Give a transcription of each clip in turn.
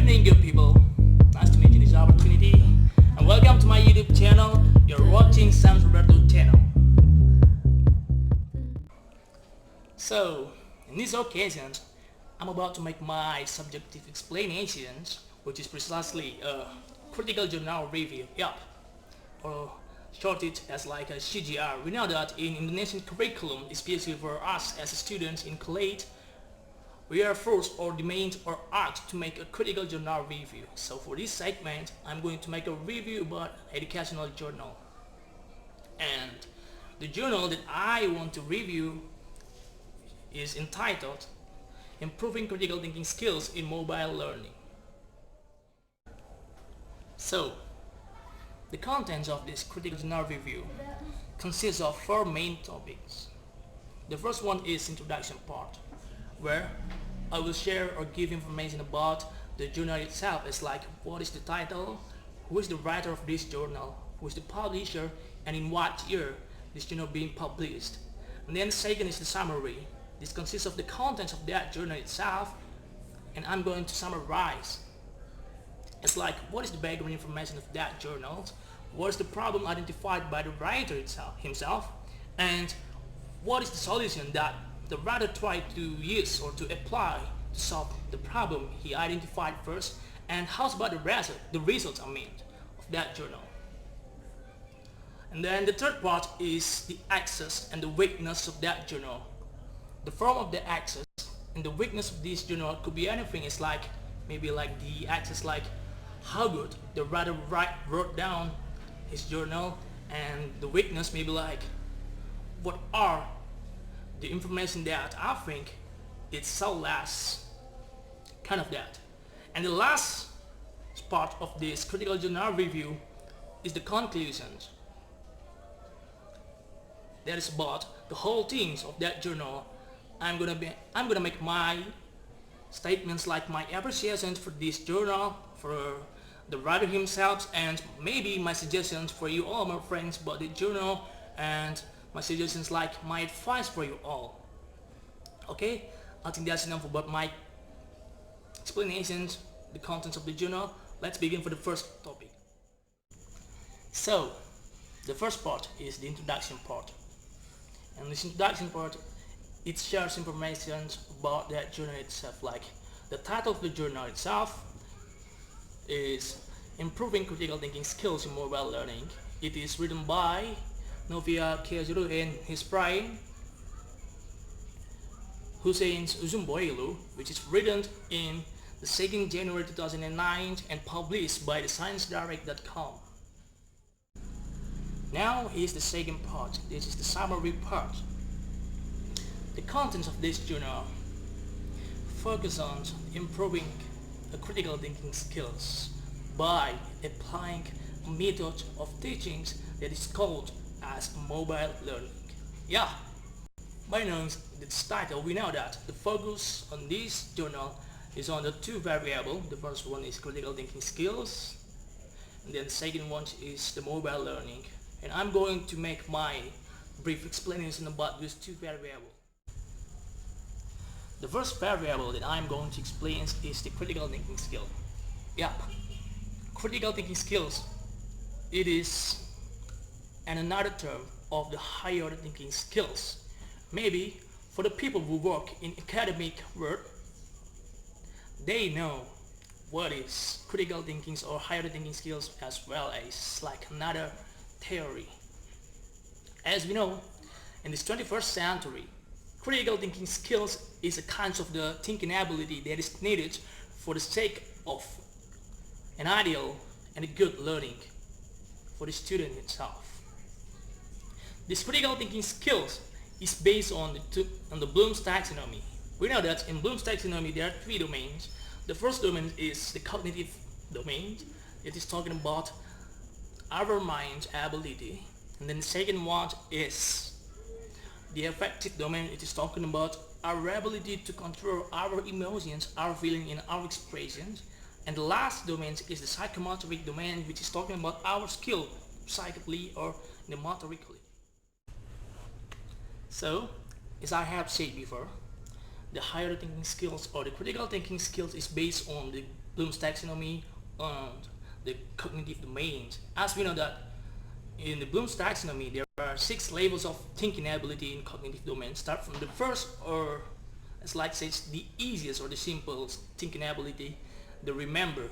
evening, good people. Nice to meet you in this opportunity, and welcome to my YouTube channel. You're watching Sam Roberto channel. So, in this occasion, I'm about to make my subjective explanations, which is precisely a critical journal review. Or shorted as like a CGR. We know that in Indonesian curriculum, especially for us as students in college, we are forced or demanded or asked to make a critical journal review. So for this segment, I'm going to make a review about educational journal. And the journal that I want to review is entitled Improving Critical Thinking Skills in Mobile Learning. So, the contents of this critical journal review consists of 4 main topics. The first one is introduction part, where I will share or give information about the journal itself. It's like what is the title, who is the writer of this journal, who is the publisher, and in what year this journal being published. And then the second is the summary. This consists of the contents of that journal itself, and I'm going to summarize. It's like what is the background information of that journal, what is the problem identified by the writer himself, and what is the solution that the writer tried to use or to apply to solve the problem he identified first, and how's about the results of that journal. And then the third part is the access and the weakness of that journal. The form of the access and the weakness of this journal could be anything. It's like maybe like the access, like how good the writer wrote down his journal, and the weakness maybe like what are the information that I think it's so less, kind of that. And the last part of this critical journal review is the conclusions. That is about the whole things of that journal. I'm gonna make my statements, like my appreciations for this journal, for the writer himself, and maybe my suggestions for you all, my friends, about the journal, and my suggestions, like my advice for you all. Okay, I think that's enough about my explanations, the contents of the journal. Let's begin for the first topic. So, the first part is the introduction part. And this introduction part, it shares information about that journal itself. Like the title of the journal itself is Improving Critical Thinking Skills in Mobile Learning. It is written by Novia Kiazuru and his prime Hussein Uzumboilu, which is written in the 2nd January 2009 and published by the ScienceDirect.com. Now here's the second part. This is the summary part. The contents of this journal focus on improving the critical thinking skills by applying a method of teachings that is called as mobile learning. By knowing this title, we know that the focus on this journal is on the 2 variables. The first one is critical thinking skills, and then the second one is the mobile learning. And I'm going to make my brief explanation about these 2 variables. The first variable that I'm going to explain is the critical thinking skill. Critical thinking skills, it is another term of the higher order thinking skills. Maybe for the people who work in academic world, they know what is critical thinking or higher order thinking skills, as well as like another theory. As we know, in this 21st century, critical thinking skills is a kind of the thinking ability that is needed for the sake of an ideal and a good learning for the student itself. This critical thinking skills is based on the Bloom's taxonomy. We know that in Bloom's taxonomy there are 3 domains. The first domain is the cognitive domain. It is talking about our mind's ability. And then the second one is the affective domain. It is talking about our ability to control our emotions, our feelings, and our expressions. And the last domain is the psychomotoric domain, which is talking about our skill psychically or motorically. So, as I have said before, the higher thinking skills or the critical thinking skills is based on the Bloom's taxonomy and the cognitive domains. As we know that in the Bloom's taxonomy there are 6 levels of thinking ability in cognitive domains. Start from the first, or as like says, the easiest or the simplest thinking ability, the remember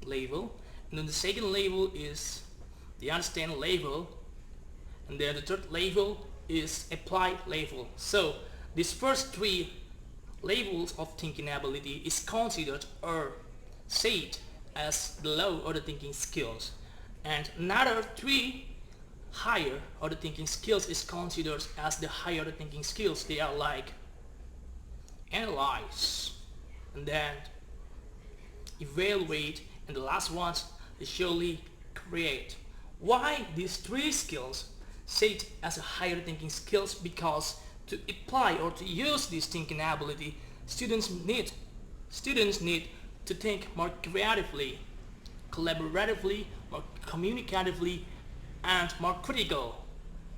level, and then the second level is the understand level, and then the third level is applied level. So these first 3 levels of thinking ability is considered or said as the low order thinking skills, and another 3 higher order thinking skills is considered as the higher order thinking skills. They are like analyze, and then evaluate, and the last ones is surely create. Why these 3 skills said as a higher thinking skills? Because to apply or to use this thinking ability, students need to think more creatively, collaboratively, more communicatively, and more critical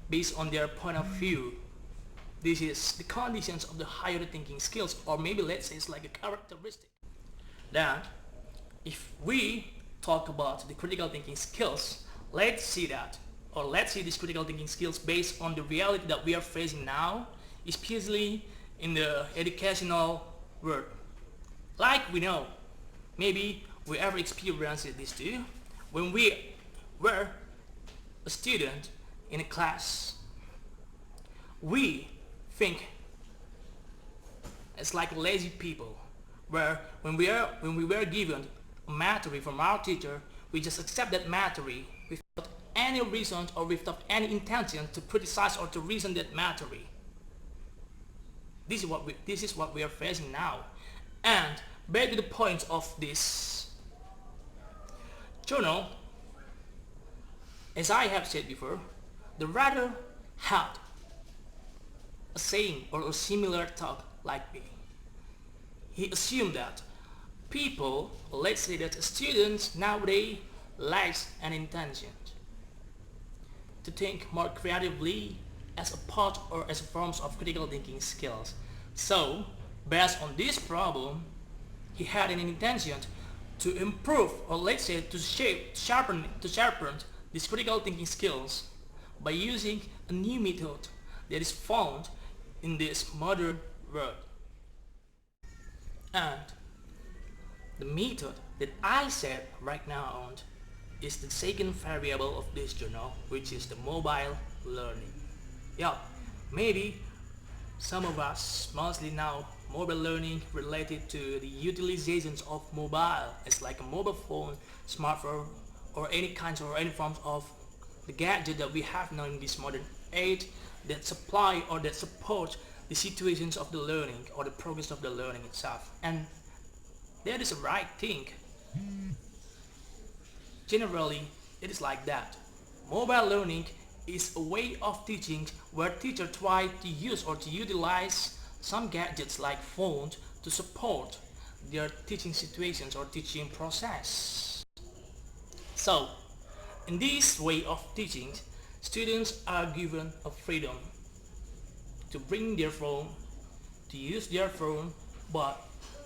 based on their point of view. This is the conditions of the higher thinking skills, or maybe let's say it's like a characteristic. Then if we talk about the critical thinking skills, let's see these critical thinking skills based on the reality that we are facing now, especially in the educational world. Like we know, maybe we ever experienced this too, when we were a student in a class, we think it's like lazy people, where when we were given a matter from our teacher, we just accept that matter without any reason or without any intention to criticize or to reason that matter. This is what we are facing now. And back to the point of this journal, as I have said before, the writer had a saying or a similar thought like me. He assumed that people, let's say that students nowadays lacks an intention to think more creatively as a part or as a form of critical thinking skills. So based on this problem, he had an intention to improve, or let's say to sharpen these critical thinking skills by using a new method that is found in this modern world. And the method that I said right now on is the second variable of this journal, which is the mobile learning. Yeah, maybe some of us mostly know mobile learning related to the utilizations of mobile. It's like a mobile phone, smartphone, or any kinds or any forms of the gadget that we have now in this modern age that supply or that support the situations of the learning or the progress of the learning itself. And that is the right thing. Generally, it is like that. Mobile learning is a way of teaching where teachers try to use or to utilize some gadgets like phones to support their teaching situations or teaching process. So, in this way of teaching, students are given a freedom to bring their phone, to use their phone, but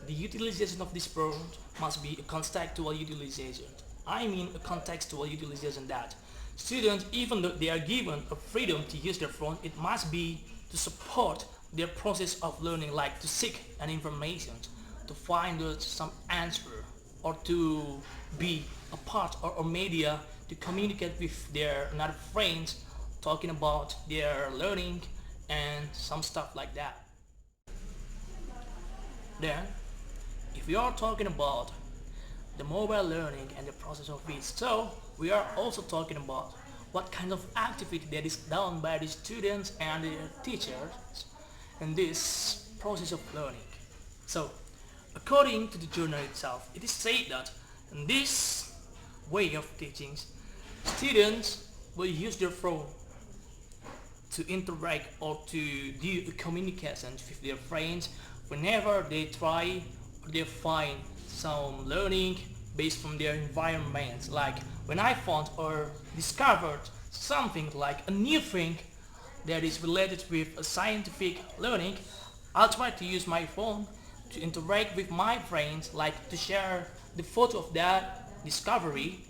the utilization of this phone must be a contextual utilization. I mean a contextual utilization that students, even though they are given a freedom to use their phone, it must be to support their process of learning, like to seek an information, to find some answer, or to be a part or a media to communicate with their another friends, talking about their learning and some stuff like that. Then, if we are talking about the mobile learning and the process of it, so we are also talking about what kind of activity that is done by the students and the teachers in this process of learning. So, according to the journal itself, it is said that in this way of teaching, students will use their phone to interact or to do communication with their friends whenever they try or they find some learning based from their environment. Like when I found or discovered something like a new thing that is related with a scientific learning, I'll try to use my phone to interact with my friends, like to share the photo of that discovery,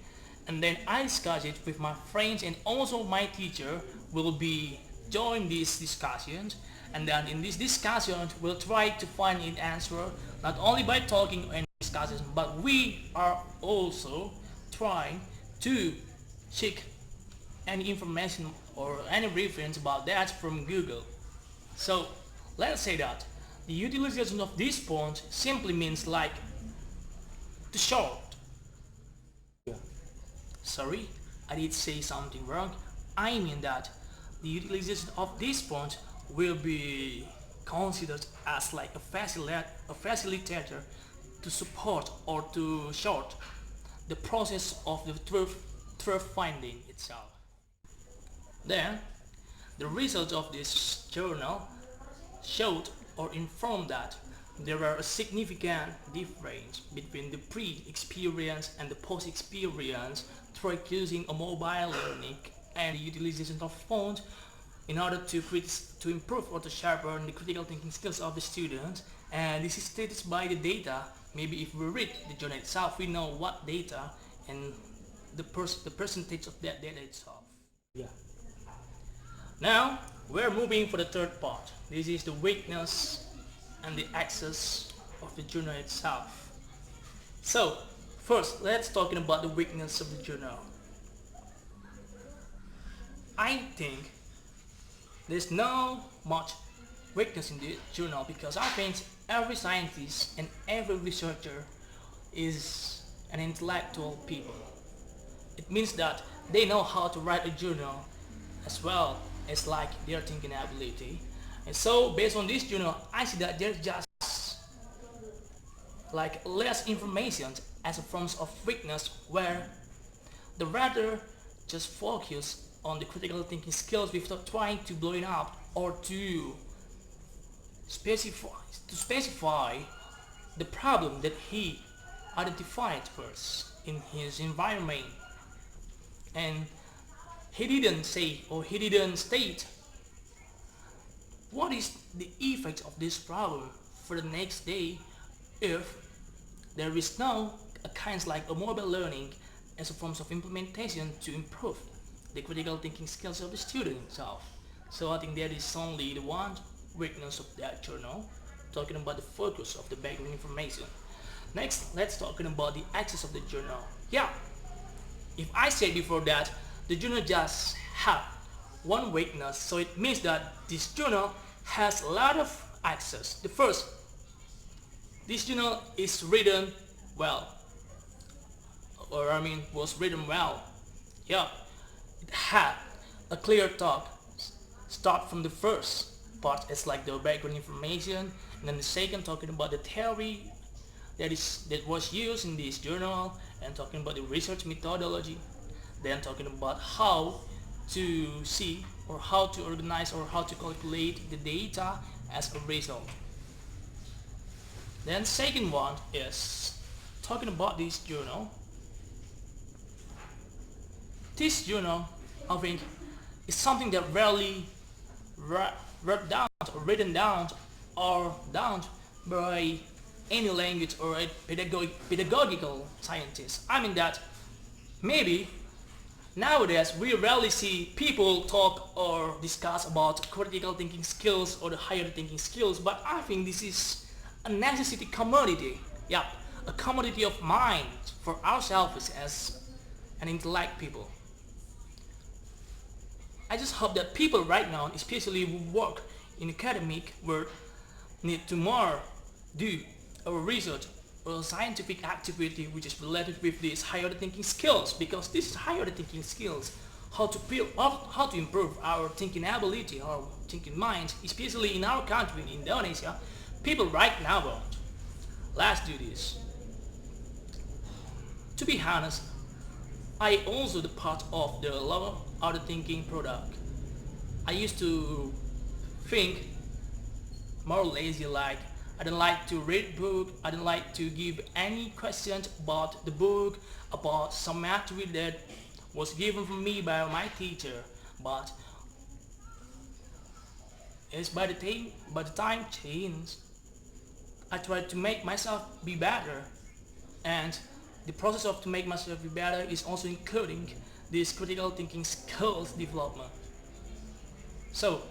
and then I discuss it with my friends, and also my teacher will be join these discussions, and then in this discussion we'll try to find an answer not only by talking and discussing, but we are also trying to check any information or any reference about that from Google. So let's say that the utilization of this point simply means like to short. Sorry, I did say something wrong. I mean that the utilization of this point will be considered as like a facilitator to support or to short the process of the truth finding itself. Then, the results of this journal showed or informed that there are a significant difference between the pre-experience and the post-experience through using a mobile learning and the utilization of phones in order to improve or to sharpen the critical thinking skills of the students. And this is stated by the data. Maybe if we read the journal itself, we know what data and the percentage of that data itself. Yeah. Now we're moving for the third part. This is the weakness and the access of the journal itself. So first, let's talking about the weakness of the journal. I think there's no much weakness in the journal because I think every scientist and every researcher is an intellectual people. It means that they know how to write a journal as well as like their thinking ability. And so based on this journal, I see that there's just like less information as a form of weakness, where the rather just focus on the critical thinking skills without trying to blow it up or to specify the problem that he identified first in his environment. And he didn't say or he didn't state what is the effect of this problem for the next day if there is no a kind like a mobile learning as a form of implementation to improve the critical thinking skills of the student itself. So I think that is only the one weakness of that journal, talking about the focus of the background information. Next, let's talking about the access of the journal. Yeah, if I said before that the journal just have one weakness, so it means that this journal has a lot of access. The first, this journal is written well, or I mean was written well. Yeah, it had a clear thought. Start from the first part as like the background information, and then the second talking about the theory that was used in this journal, and talking about the research methodology, then talking about how to see or how to organize or how to calculate the data as a result. Then second one is talking about this journal. This journal, I think, is something that rarely written down or down by any language or a pedagogical scientist. I mean that maybe nowadays we rarely see people talk or discuss about critical thinking skills or the higher thinking skills, but I think this is a necessity commodity. Yeah, a commodity of mind for ourselves as an intellect people. I just hope that people right now, especially who work in academic world, need to more do a research or a scientific activity which is related with these higher thinking skills, because these higher thinking skills, how to improve our thinking ability, our thinking mind, especially in our country, in Indonesia, people right now won't. Let's do this. To be honest, I also the part of the low order thinking product. I used to think more lazy, like I don't like to read book, I don't like to give any questions about the book, about some material that was given from me by my teacher. But it's by the time changed, I try to make myself be better, and the process of to make myself be better is also including this critical thinking skills development. So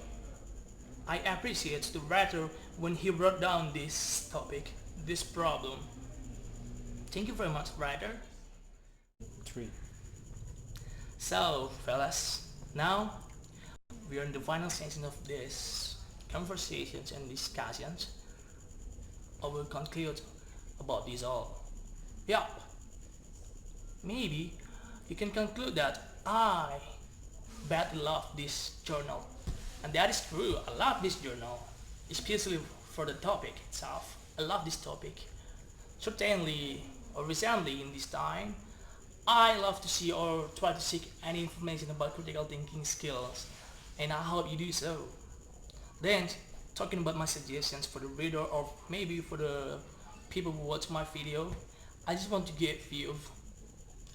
I appreciate the writer when he wrote down this topic, this problem. Thank you very much, writer. 3. So fellas, now we are in the final section of this conversations and discussions. I will conclude about this all. Yeah, maybe you can conclude that I badly love this journal, and that is true. I love this journal, especially for the topic itself. I love this topic. Certainly or recently in this time, I love to see or try to seek any information about critical thinking skills, and I hope you do so. Then, talking about my suggestions for the reader or maybe for the people who watch my video, I just want to give you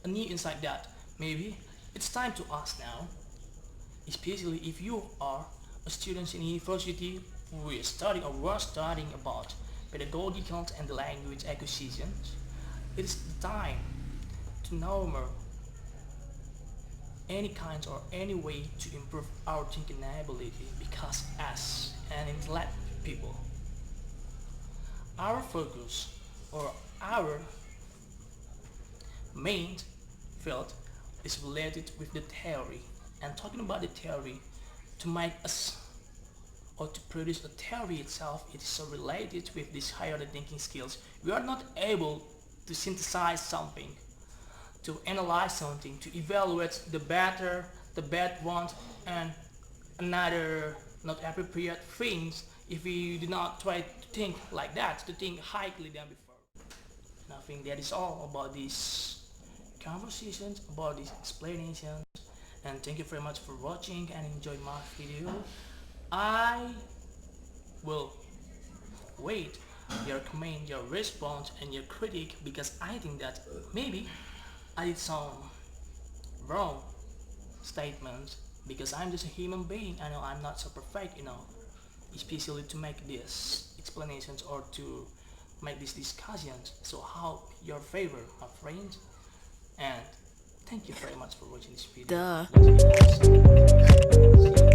a new insight that maybe it's time to ask now, especially if you are a student in university who is studying or was studying about pedagogical and language acquisitions. It is the time to know more any kind or any way to improve our thinking ability, because as an intellect people, our focus or our main field is related with the theory. And talking about the theory, to make us or to produce a theory itself, it is so related with these higher thinking skills. We are not able to synthesize something, to analyze something, to evaluate the better, the bad ones, and another not appropriate things if we do not try to think like that, to think highly than before. And I think that is all about these conversations, about these explanations, and thank you very much for watching and enjoy my video. I will wait your comment, your response, and your critique, because I think that maybe I did some wrong statements, because I'm just a human being. I know I'm not so perfect, especially to make these explanations or to make these discussions. So hope your favor, my friends, and thank you very much for watching this video. Duh.